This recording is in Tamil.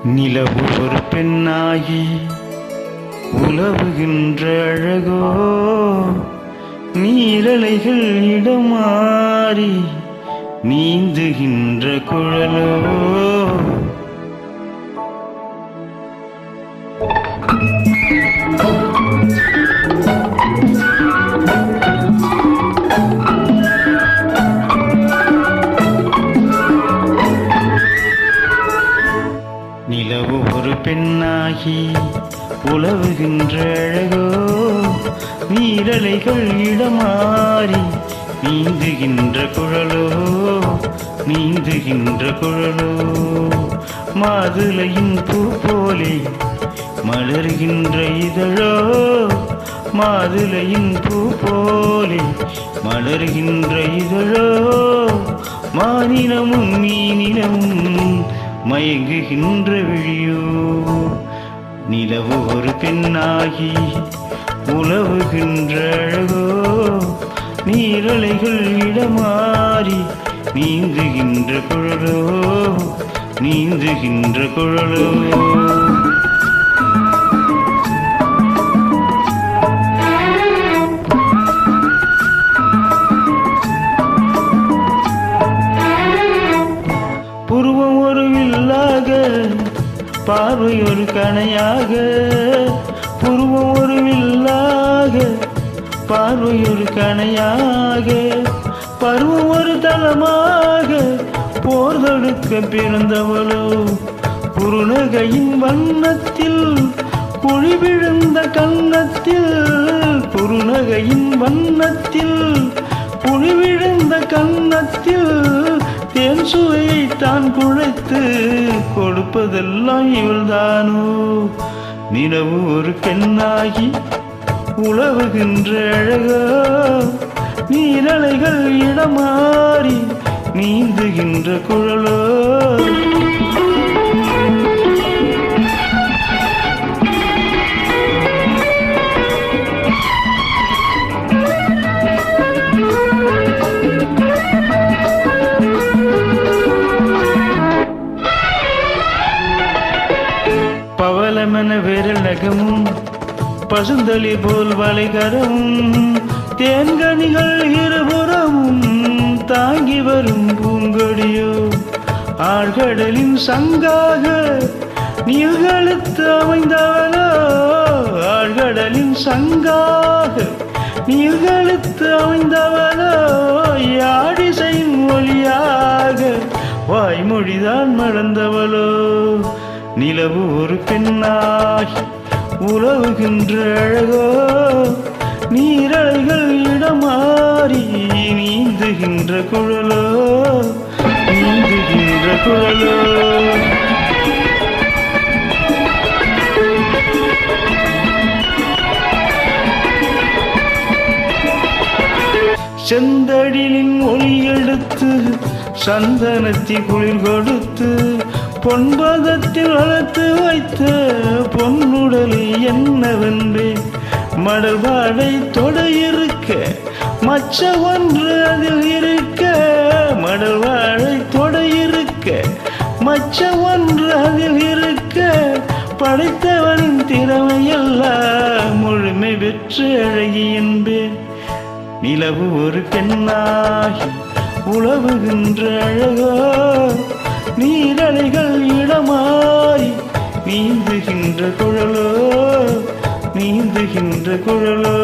நிலவு ஒரு பெண்ணாகி உலவுகின்ற அழகோ, நீரலைகள் இடமாறி நீந்துகின்ற குழலோ. நிலவு ஒரு பெண்ணாகி உலவுகின்ற அழகோ, நீரலைகள் இடமாறி நீந்துகின்ற குழலோ, நீந்துகின்ற குழலோ. மாதுளையின் பூ போலே மலர்கின்ற இதழோ, மாதுளையின் பூ போலே மலர்கின்ற இதழோ. மானினமும் மீனினமும் மயங்குகின்ற விழியோ. நிலவு ஒரு பெண்ணாகி உலவுகின்ற அழகோ, நீரலைகள் இடமாறி நீந்துகின்ற குழலோ, நீந்துகின்ற குழலோ. புருவம் ஒரு வில்லாக, பார்வை ஒரு கணையாக. புருவம் ஒரு வில்லாக, பார்வை ஒரு கணையாக. பருவம் ஒரு தலமாக, போர் தொடுக்க பிறந்தவளோ. குறுநகையின் வண்ணத்தில் குழி விழுந்த கன்னத்தில், குறுநகையின் வண்ணத்தில் குழி விழுந்த கன்னத்தில் தேன் சுவையை தான் குழைத்து கொடுப்பதெல்லாம் இவள்தானோ. நிலவு ஒரு பெண்ணாகி உலவுகின்ற அழகோ, நீரலைகள் இடமாறி நீந்துகின்ற குழலோ. பவளமென விரல் நகமும் பசுந்தளி போல் வளைகரமும், தேன்கனிகள் இருபுறமும் தாங்கி வரும் பூங்கொடியோ. ஆழ்கடலின் சங்காக நீள்கழுத்து அமைந்தவளோ, ஆழ்கடலின் சங்காக நீள்கழுத்து அமைந்தவளோ. யாழிசையின் ஒளியாக வாய்மொழிதான் மறந்தவளோ. நிலவு ஒரு பெண்ணாகி உலவுகின்ற அழகோ, நீரலைகள் இடமாறி நீந்துகின்ற குழலோ, நீந்துகின்ற குழலோ. செந்தழிலின் ஒளி எடுத்து சந்தனத்தி குளிர் கொடுத்து, பொன்பதத்தில் வளர்த்து வைத்த பொன்னுடலை என்னவென்றேன். மடல் வாடை தொட இருக்க மச்ச ஒன்று அதில் இருக்க, மடல் வாடை தொட இருக்க மச்ச ஒன்று அதில் இருக்க. படைத்தவனின் திறமையெல்லாம் முழுமை பெற்று அழகி என்பேன். நிலவு ஒரு பெண்ணாகி உலவுகின்ற அழகோ, நீரலைகள் இடமாறி நீந்துகின்ற குழலோ, நீந்துகின்ற குழலோ.